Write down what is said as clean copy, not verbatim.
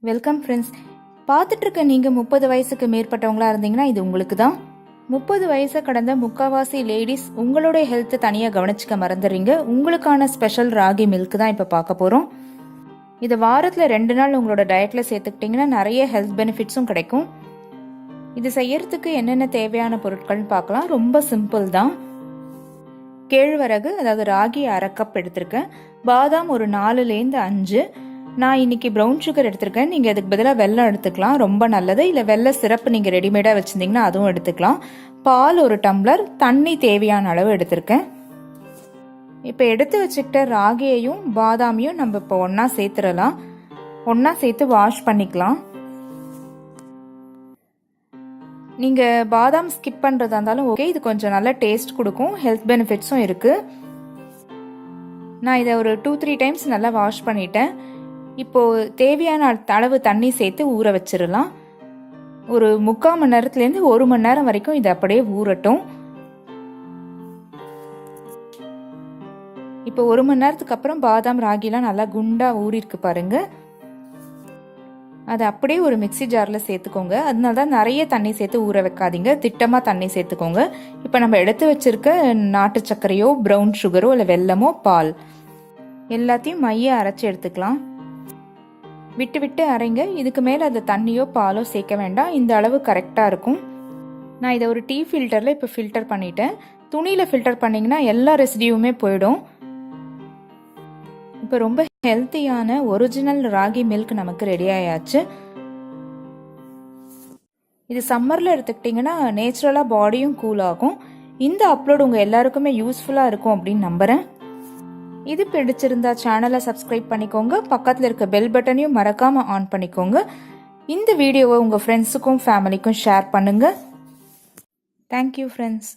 Welcome friends. பார்த்துட்டு இருக்க நீங்கள் 30 வயசுக்கு மேற்பட்டவங்களா இருந்தீங்கன்னா இது உங்களுக்கு தான். 30 வயசை கடந்த முக்கால்வாசி லேடிஸ் உங்களுடைய ஹெல்த்தை தனியாக கவனிச்சுக்க மறந்துடுறீங்க. உங்களுக்கான ஸ்பெஷல் ராகி மில்க் தான் இப்போ பார்க்க போகிறோம். இதை வாரத்தில் 2 நாள் உங்களோட டயட்டில் சேர்த்துக்கிட்டிங்கன்னா நிறைய ஹெல்த் பெனிஃபிட்ஸும் கிடைக்கும். இது செய்யறதுக்கு என்னென்ன தேவையான பொருட்கள்னு பார்க்கலாம். ரொம்ப சிம்பிள் தான். கேழ்வரகு அதாவது ராகி 1/2 கப் எடுத்திருக்கேன். பாதாம் ஒரு 4லேருந்து 5. நான் இன்னைக்கு ப்ரௌன் சுகர் எடுத்திருக்கேன். நீங்கள் அதுக்கு பதிலாக வெல்லம் எடுத்துக்கலாம், ரொம்ப நல்லது. இல்லை வெள்ளை சிறப்பு நீங்கள் ரெடிமேடாக வச்சுருந்தீங்கன்னா அதுவும் எடுத்துக்கலாம். பால் ஒரு டம்ளர், தண்ணி தேவையான அளவு எடுத்திருக்கேன். இப்போ எடுத்து வச்சுக்கிட்ட ராகியையும் பாதாமையும் நம்ம இப்போ ஒன்றா சேர்த்துடலாம். ஒன்றா சேர்த்து வாஷ் பண்ணிக்கலாம். நீங்கள் பாதாம் ஸ்கிப் பண்ணுறதா இருந்தாலும் ஓகே, இது கொஞ்சம் நல்ல டேஸ்ட் கொடுக்கும், ஹெல்த் பெனிஃபிட்ஸும் இருக்குது. நான் இதை ஒரு 2-3 டைம்ஸ் நல்லா வாஷ் பண்ணிட்டேன். இப்போது தேவையான அளவு தண்ணி சேர்த்து ஊற வச்சிடலாம். ஒரு 3/4 மணி நேரத்துலேருந்து 1 மணி நேரம் வரைக்கும் இது அப்படியே ஊறட்டும். இப்போ 1 மணி நேரத்துக்கு அப்புறம் பாதாம் ராகிலாம் நல்லா குண்டாக ஊறிருக்கு பாருங்க. அதை அப்படியே ஒரு மிக்சி ஜாரில் சேர்த்துக்கோங்க. அதனால தான் நிறைய தண்ணி சேர்த்து ஊற வைக்காதீங்க, திட்டமாக தண்ணி சேர்த்துக்கோங்க. இப்போ நம்ம எடுத்து வச்சிருக்க நாட்டு சர்க்கரையோ ப்ரௌன் சுகரோ இல்லை வெல்லமோ பால் எல்லாத்தையும் மைய அரைச்சி எடுத்துக்கலாம். விட்டு விட்டு அரைங்க. இதுக்கு மேலே அந்த தண்ணியோ பாலோ சேர்க்க வேண்டாம். இந்த அளவு கரெக்டாக இருக்கும். நான் இதை ஒரு டீ ஃபில்டரில் இப்போ ஃபில்டர் பண்ணிட்டேன். துணியில் ஃபில்டர் பண்ணிங்கன்னா எல்லா ரெசிடியுமே போயிடும். இப்போ ரொம்ப ஹெல்த்தியான ஒரிஜினல் ராகி மில்க் நமக்கு ரெடி ஆயாச்சு. இது சம்மரில் எடுத்துக்கிட்டிங்கன்னா நேச்சுரலாக பாடியும் கூல் ஆகும். இந்த அப்லோட் உங்கள் எல்லாருக்குமே யூஸ்ஃபுல்லாக இருக்கும் அப்படின்னு நம்புகிறேன். இது பிடிச்சிருந்தா சேனலை சப்ஸ்கிரைப் பண்ணிக்கோங்க. பக்கத்தில் இருக்க பெல் பட்டனையும் மறக்காமல் ஆன் பண்ணிக்கோங்க. இந்த வீடியோவை உங்கள் ஃப்ரெண்ட்ஸுக்கும் ஃபேமிலிக்கும் ஷேர் பண்ணுங்கள். Thank you friends.